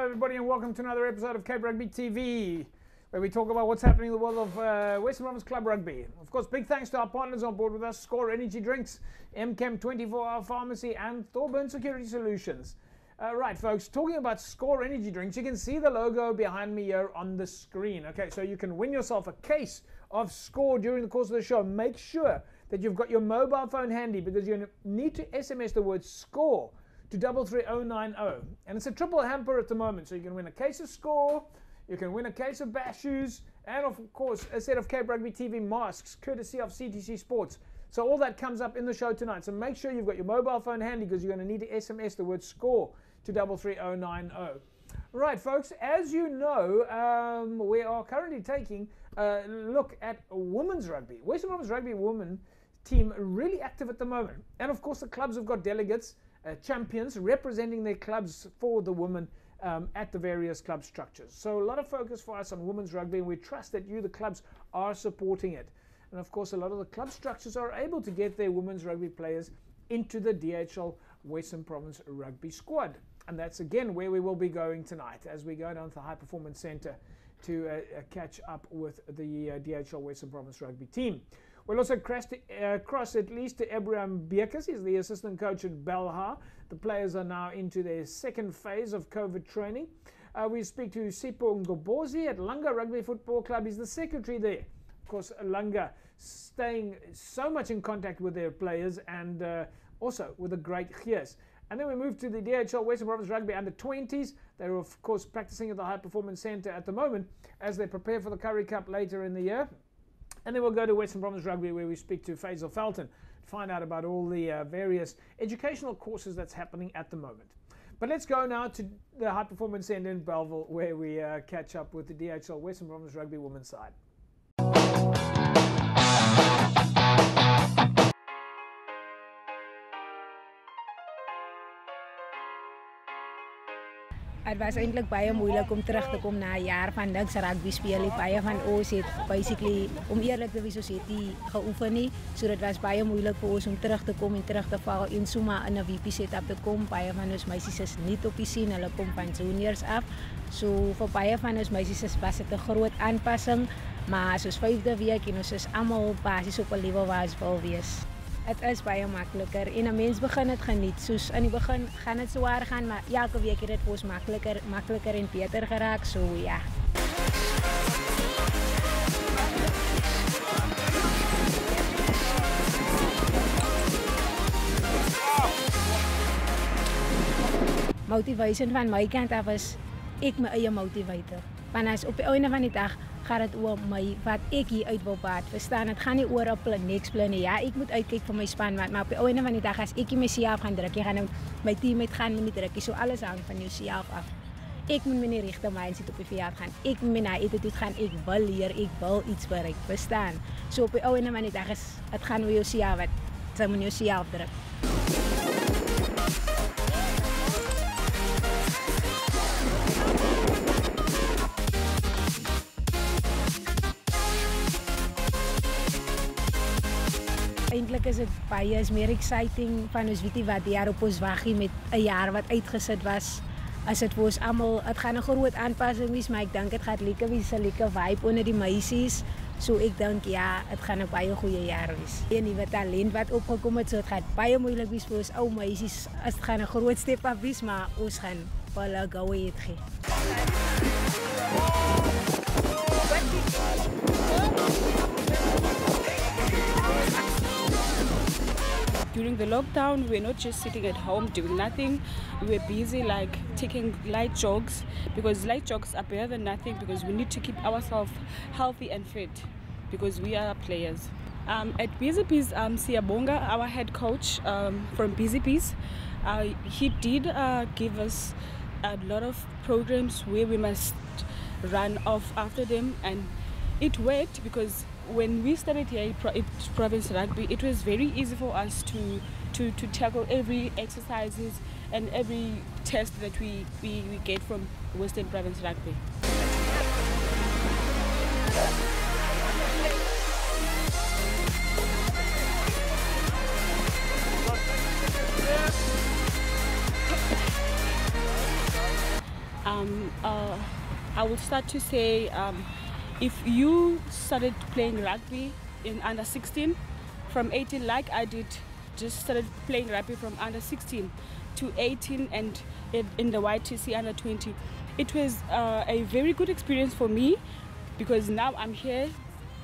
Hello everybody and welcome to another episode of Cape Rugby TV, where we talk about what's happening in the world of Western Province Club Rugby. Of course, big thanks to our partners on board with us, Score Energy Drinks, MChem 24-Hour Pharmacy and Thorburn Security Solutions. Right folks, talking about Score Energy Drinks, you can see the logo behind me here on the screen. Okay, so you can win yourself a case of Score during the course of the show. Make sure that you've got your mobile phone handy because you need to SMS the word SCORE to 33090, and it's a triple hamper at the moment, so you can win a case of Score, you can win a case of Bash shoes, and of course a set of Cape Rugby TV masks courtesy of CTC Sports. So all that comes up in the show tonight, so make sure you've got your mobile phone handy because you're going to need to SMS the word SCORE to 33090. Right folks, as you know, we are currently taking a look at women's rugby. Western Province Rugby women team really active at the moment, and of course the clubs have got delegates, champions representing their clubs for the women at the various club structures. So a lot of focus for us on women's rugby, and we trust that you, the clubs, are supporting it. And of course a lot of the club structures are able to get their women's rugby players into the DHL Western Province Rugby squad. And that's again where we will be going tonight as we go down to the High Performance Centre to catch up with the DHL Western Province Rugby team. We'll also cross at least to Abraham Beekers. He's the assistant coach at Belha. The players are now into their second phase of COVID training. We speak to Sipho Ngobozi at Langa Rugby Football Club. He's the secretary there. Of course, Langa staying so much in contact with their players and also with a great gears. And then we move to the DHL Western Province Rugby under-20s. They're of course practicing at the High Performance Centre at the moment as they prepare for the Currie Cup later in the year. And then we'll go to Western Province Rugby where we speak to Faisal Felton to find out about all the various educational courses that's happening at the moment. But let's go now to the High Performance Centre in Belleville where we catch up with the DHL Western Province Rugby women's side. Het was eintlik baie moeilik om terug te kom na 'n jaar van niks rugby speel. Baie van ons het basically, om eerlik te wees, ons het nie geoefen nie. So dit was baie moeilik vir ons om terug te kom en terug te val en sommer in 'n VP setup te kom. Baie van ons meisies is nie op die scene, hulle kom van juniors af. So vir baie van ons meisies was dit 'n groot aanpassing, maar soos 5de week en ons is almal basies op 'n level waar ons wil wees. Het is baie makliker en 'n mens begin dit geniet. Soos in die begin gaan dit swaar gaan, maar elke week het dit vir ons makliker en beter geraak. So ja. Motivation van my kant af is ek my eie motivator. Want as op die einde van die dag gaat het oor my wat ek hier uit wil baat. Verstaan, het gaan nie oor op niks plan nie. Ja, ek moet uitkyk vir my span, maar op die einde van die dag as ek myself gaan druk, jy gaan my team met gaan met druk. So alles hang van jouself af. Ek moet met die regte mindset op die veld gaan. Ek moet met my attitude gaan. Ek wil leer, ek wil iets bereik. Verstaan. So op die einde van die dag is het gaan oor jouself wat jy moet jouself druk. Eintlik is dit baie is meer exciting van ons weet nie wat die jaar op ons wag met 'n jaar wat uitgesit was. As dit vir ons almal, dit gaan 'n groot aanpassing wees, maar ek dink dit gaan lekker wees, 'n lekker vibe onder die meisies. So ek dink ja, dit gaan 'n baie goeie jaar wees. 'n Nuwe talent wat opgekom het, so dit gaan baie moeilik wees vir ons ou meisies. As dit gaan 'n groot step af wees, maar ons gaan baie go ahead gee. During the lockdown, we were not just sitting at home doing nothing. We were busy like taking light jogs because light jogs are better than nothing because we need to keep ourselves healthy and fit because we are players. At Busy Peas, Siyabonga, our head coach from Busy Peas, he did give us a lot of programs where we must run off after them, and it worked because when we started here at Province Rugby, it was very easy for us to tackle every exercises and every test that we get from Western Province Rugby. I will start to say, if you started playing rugby in under 16, from 18 like I did, just started playing rugby from under 16 to 18 and in the YTC under 20. It was a very good experience for me because now I'm here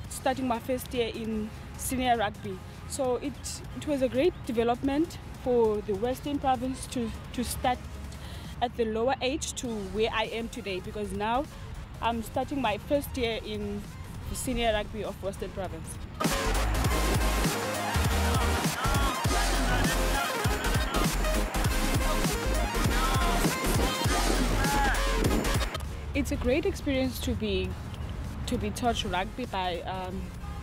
starting my first year in senior rugby. So it was a great development for the Western Province to start at the lower age to where I am today, because now I'm starting my first year in the senior rugby of Western Province. It's a great experience to be taught rugby by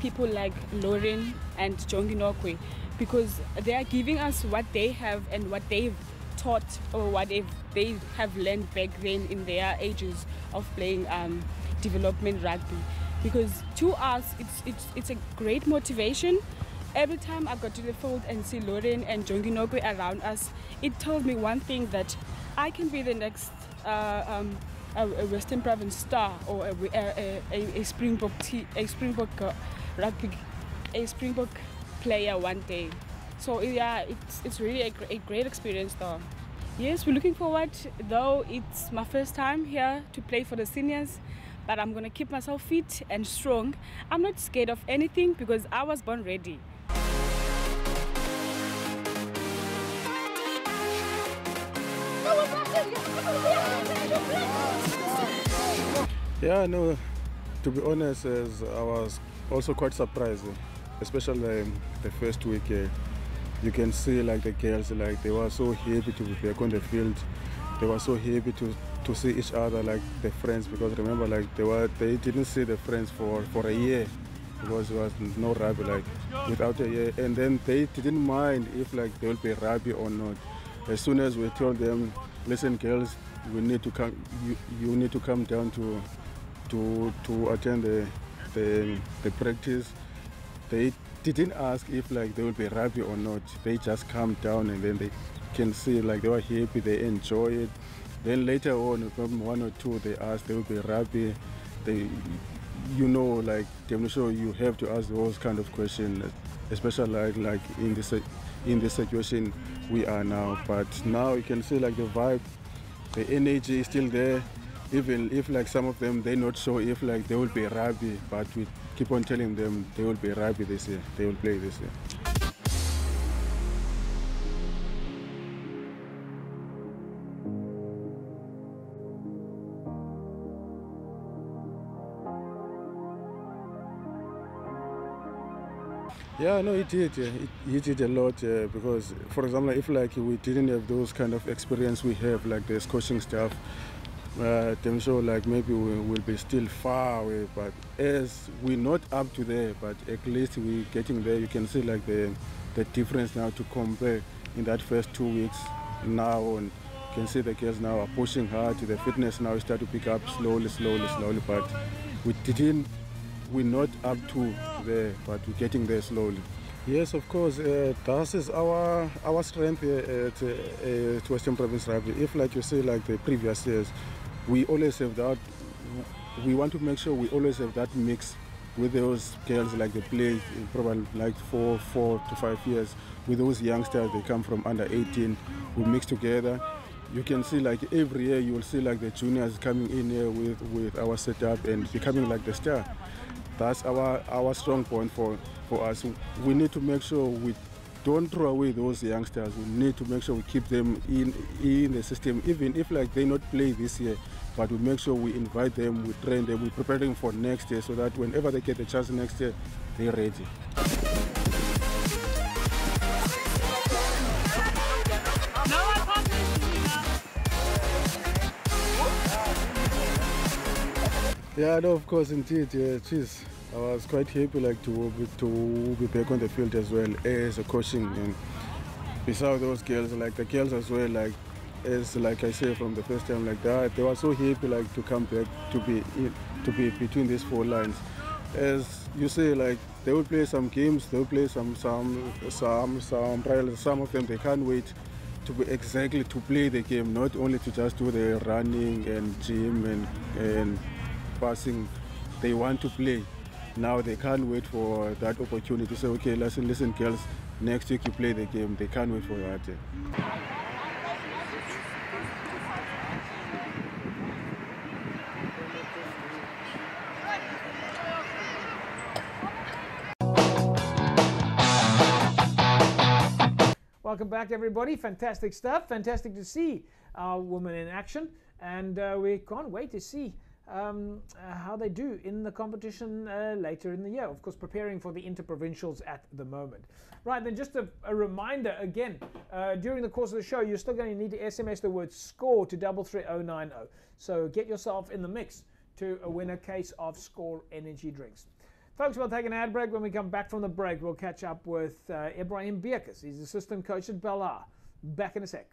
people like Lauren and Jonginokwe, because they are giving us what they have and what they've taught or what they have learned back then in their ages of playing development rugby. Because to us it's a great motivation. Every time I go to the field and see Lauren and Jonginokwe around us, it tells me one thing, that I can be the next a Western Province star or a Springbok rugby, a Springbok player one day. So yeah, it's really a great experience though. Yes, we're looking forward, though it's my first time here to play for the seniors, but I'm gonna keep myself fit and strong. I'm not scared of anything because I was born ready. Yeah, no, to be honest, I was also quite surprised, especially the first week. You can see like the girls, like they were so happy to be back on the field. They were so happy to see each other, like the friends, because remember, like they didn't see the friends for a year, because there was no rugby, like without a year. And then they didn't mind if like there will be rugby or not. As soon as we told them, listen girls, we need to come, you need to come down to attend the practice. They didn't ask if like there will be rugby or not. They just come down and then they can see like they were happy, they enjoy it. Then later on, from 1 or 2, they asked there will be rugby. They, you know, like I'm sure you have to ask those kind of questions, especially like in this situation we are now. But now you can see like the vibe, the energy is still there. Even if like some of them, they're not sure if like there will be rugby, but we keep on telling them there will be rugby this year, they will play this year. Yeah, no, it did. It did a lot because, for example, if like we didn't have those kind of experience we have, like the coaching staff, I'm sure like maybe we will be still far away. But as we're not up to there, but at least we're getting there. You can see like the difference now to compare in that first 2 weeks now on. You can see the girls now are pushing hard. The fitness now start to pick up slowly. But we're not up to there, but we're getting there slowly. Yes, of course, that is our strength at Western Province Rugby. If like you say, like the previous years, we always have that, we want to make sure we always have that mix with those girls, like they play probably like 4 to 5 years, with those youngsters, they come from under 18, we mix together. You can see like every year you will see like the juniors coming in here with our setup and becoming like the star. That's our strong point for us. We need to make sure we don't throw away those youngsters. We need to make sure we keep them in the system, even if like they not play this year, but we make sure we invite them, we train them, we prepare them for next year, so that whenever they get the chance next year, they're ready. Yeah, no, of course, indeed. Geez, I was quite happy like to be back on the field as well as a coaching. And besides those girls, like the girls as well, like as like I say from the first time, like that, they were so happy like to come back to be between these 4 lines. As you say, like they will play some games, they will play some trials. Some of them they can't wait to be exactly to play the game, not only to just do the running and gym and passing. They want to play. Now they can't wait for that opportunity to say, okay, listen, girls, next week you play the game. They can't wait for that. Welcome back, everybody. Fantastic stuff. Fantastic to see our women in action, and we can't wait to see how they do in the competition later in the year. Of course, preparing for the interprovincials at the moment. Right, then just a reminder again, during the course of the show, you're still going to need to SMS the word SCORE to 33090. So get yourself in the mix to win a case of SCORE energy drinks. Folks, we'll take an ad break. When we come back from the break, we'll catch up with Ibrahim Bierkes. He's assistant coach at Bel Air. Back in a sec.